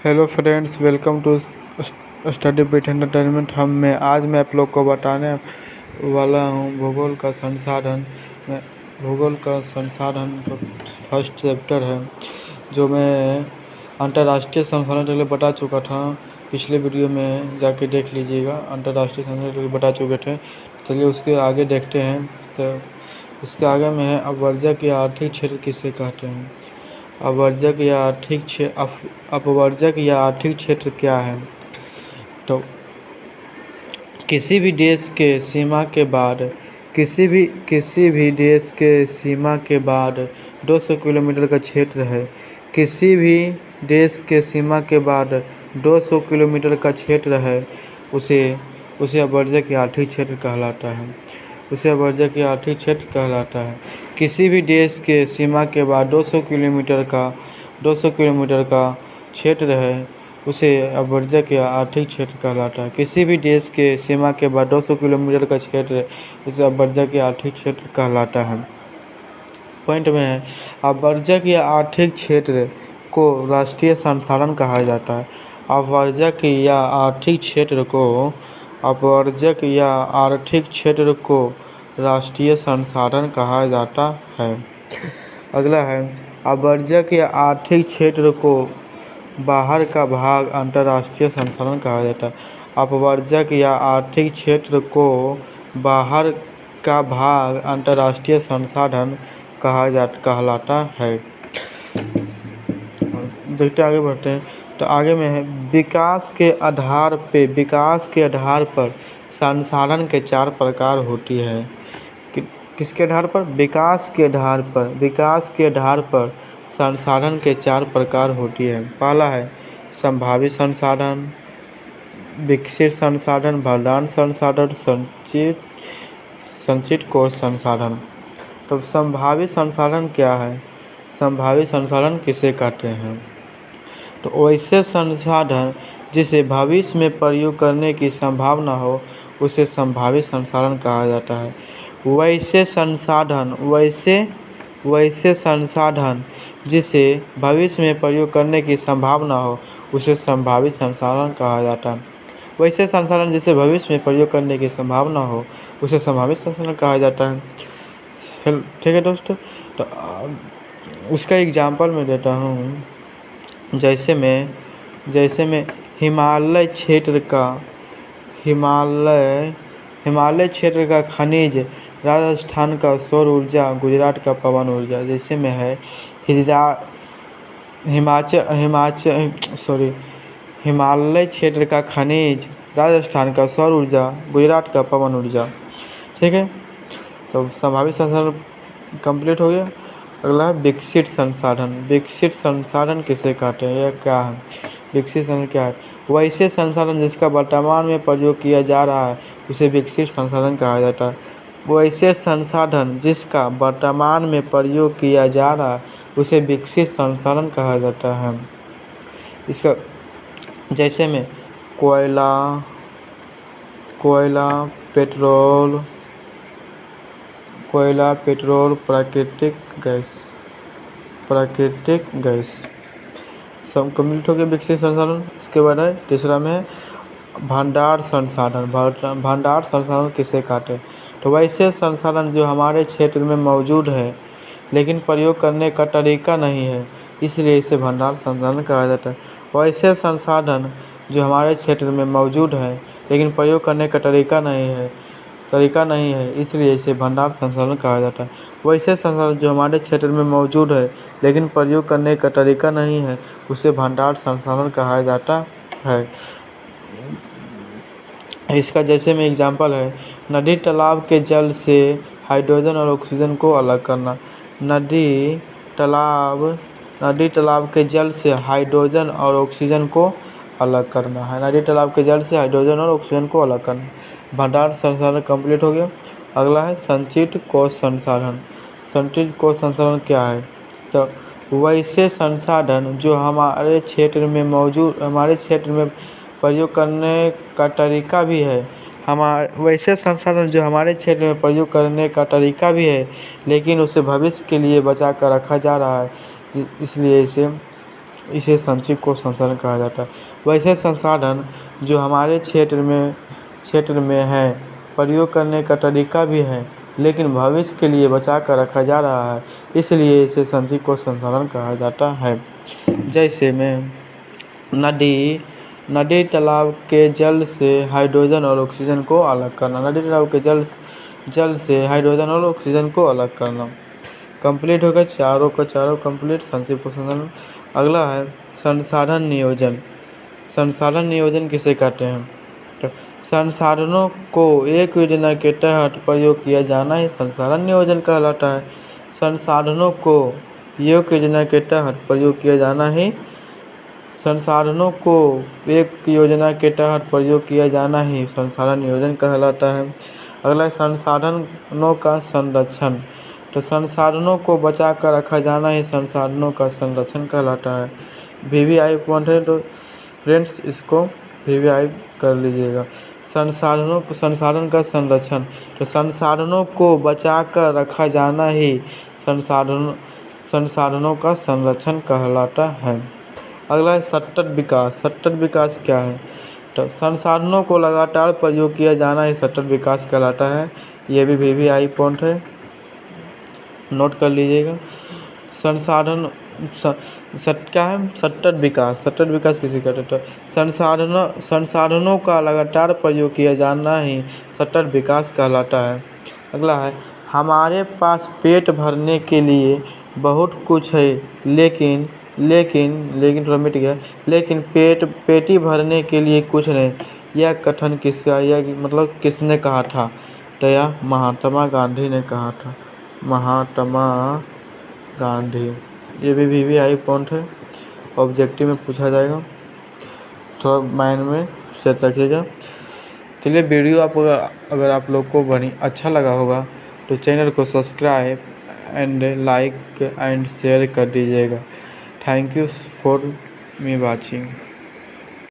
Hello friends, welcome to study with entertainment. आज मैं आप लोग को बताने वाला हूँ भूगोल का संसाधन। भूगोल का संसाधन का फर्स्ट चैप्टर है, जो मैं अंतर्राष्ट्रीय संसाधन के लिए बता चुका था। पिछले वीडियो में जाके देख लीजिएगा, अंतर्राष्ट्रीय संसाधन के लिए बता चुके थे। चलिए उसके आगे देखते हैं। तो उसके आगे में है अपवर्जक या आर्थिक क्षेत्र किसे कहते हैं। अपवर्जक या आर्थिक क्षेत्र क्या है? तो किसी भी देश के सीमा के बाद किसी भी देश के सीमा के बाद 200 किलोमीटर का क्षेत्र है। किसी भी देश के सीमा के बाद 200 किलोमीटर का क्षेत्र है, उसे अपवर्जक या आर्थिक क्षेत्र कहलाता है। किसी भी देश के सीमा के बाद 200 किलोमीटर का क्षेत्र है, उसे अपवर्जक या आर्थिक क्षेत्र कहलाता है। किसी भी देश के सीमा के बाद 200 किलोमीटर का क्षेत्र है, उसे अपवर्जक या आर्थिक क्षेत्र कहलाता है। पॉइंट में है, अपवर्जक या आर्थिक क्षेत्र को राष्ट्रीय संसाधन कहा जाता है। अपवर्जक या आर्थिक क्षेत्र को राष्ट्रीय संसाधन कहा जाता है। अगला है, अपवर्जक या आर्थिक क्षेत्र को बाहर का भाग अंतर्राष्ट्रीय संसाधन कहा जाता है। अपवर्जक या आर्थिक क्षेत्र को बाहर का भाग अंतर्राष्ट्रीय संसाधन कहलाता है। देखते आगे बढ़ते हैं। तो आगे में है, विकास के आधार पर संसाधन के 4 प्रकार होती है। किसके आधार पर? विकास के आधार पर संसाधन के 4 प्रकार होती है। पहला है संभावित संसाधन, विकसित संसाधन, वरदान संसाधन, संचित कोष संसाधन। तो संभावित संसाधन क्या है? संभावित संसाधन किसे कहते हैं? तो वैसे संसाधन जिसे भविष्य में प्रयोग करने की संभावना हो, उसे संभावित संसाधन कहा जाता है। वैसे संसाधन जिसे भविष्य में प्रयोग करने की संभावना हो, उसे संभावित संसाधन कहा जाता है। वैसे संसाधन जिसे भविष्य में प्रयोग करने की संभावना हो, उसे संभावित संसाधन कहा जाता है। ठीक है दोस्तों, तो उसका एग्जाम्पल मैं देता हूँ। जैसे में हिमालय क्षेत्र का खनिज, राजस्थान का सौर ऊर्जा, गुजरात का पवन ऊर्जा। जैसे में है हिमालय क्षेत्र का खनिज, राजस्थान का सौर ऊर्जा, गुजरात का पवन ऊर्जा। ठीक है, तो संभावित संसाधन कंप्लीट हो गया। अगला है विकसित संसाधन किसे कहते हैं? यह क्या है? विकसित संसाधन क्या है? वैसे संसाधन जिसका वर्तमान में प्रयोग किया जा रहा है, उसे विकसित संसाधन कहा जाता है। वैसे संसाधन जिसका वर्तमान में प्रयोग किया जा रहा है, उसे विकसित संसाधन कहा जाता है। इसका जैसे में कोयला, पेट्रोल, प्राकृतिक गैस सब कंप्लीट हो गया विकसित संसाधन। उसके बाद है तीसरा में भंडार संसाधन किसे कहते हैं? तो वैसे संसाधन जो हमारे क्षेत्र में मौजूद है, लेकिन प्रयोग करने का तरीका नहीं है, इसलिए इसे भंडार संसाधन कहा जाता है। वैसे संसाधन जो हमारे क्षेत्र में मौजूद है, लेकिन प्रयोग करने का तरीका नहीं है, इसलिए इसे भंडार संसाधन कहा जाता है। वैसे संसाधन जो हमारे क्षेत्र में मौजूद है, लेकिन प्रयोग करने का तरीका नहीं है, उसे भंडार संसाधन कहा जाता है। इसका जैसे में एग्जाम्पल है, नदी तालाब के जल से हाइड्रोजन और ऑक्सीजन को अलग करना। नदी तालाब के जल से हाइड्रोजन और ऑक्सीजन को अलग करना है। भंडार संसाधन कंप्लीट हो गया। अगला है संचित कोष संसाधन। क्या है? तो वैसे संसाधन जो हमारे क्षेत्र में प्रयोग करने का तरीका भी है, लेकिन उसे भविष्य के लिए बचा कर रखा जा रहा है, इसलिए इसे इसे संचित कोश संसाधन कहा जाता है। वैसे संसाधन जो हमारे क्षेत्र में है, प्रयोग करने का तरीका भी है, लेकिन भविष्य के लिए बचा कर रखा जा रहा है, इसलिए इसे संचित कोश संसाधन कहा जाता है। जैसे में नदी तालाब के जल से हाइड्रोजन और ऑक्सीजन को अलग करना, नदी तालाब के जल से हाइड्रोजन और ऑक्सीजन को अलग करना। कंप्लीट हो गया, चारों का चारों कंप्लीट संचित कोश संसाधन। अगला है संसाधन नियोजन। संसाधन नियोजन किसे कहते हैं? तो संसाधनों को एक योजना के तहत प्रयोग किया जाना ही संसाधन नियोजन कहलाता है। संसाधनों को एक योजना के तहत प्रयोग किया जाना ही संसाधनों को एक योजना के तहत प्रयोग किया जाना ही संसाधन नियोजन कहलाता है। अगला संसाधनों का संरक्षण। तो संसाधनों को बचा कर रखा जाना ही संसाधनों का संरक्षण कहलाता है। VVI पॉइंट है, तो फ्रेंड्स इसको VVI कर लीजिएगा। संसाधन का संरक्षण। तो संसाधनों को बचा कर रखा जाना ही संसाधनों का संरक्षण कहलाता है। अगला है सतत विकास। सतत विकास क्या है? तो संसाधनों को लगातार प्रयोग किया जाना ही सतत विकास कहलाता है। ये भी VVI पॉइंट है, नोट कर लीजिएगा। क्या है? सतत विकास। सतत विकास किसे कहते हैं? संसाधनों का लगातार प्रयोग किया जाना ही सतत विकास कहलाता है। अगला है हमारे पास पेट भरने के लिए बहुत कुछ है, लेकिन थोड़ा मिट गया, लेकिन पेटी भरने के लिए कुछ नहीं। यह कथन किसका, यह मतलब किसने कहा था? तो यह महात्मा गांधी ने कहा था, महात्मा गांधी। ये भी VVI पॉइंट है, ऑब्जेक्टिव में पूछा जाएगा, थोड़ा माइंड में सेट रखिएगा। चलिए वीडियो अगर आप लोग को अच्छा लगा होगा तो चैनल को subscribe and like and share कर दीजिएगा। Thank you for me watching.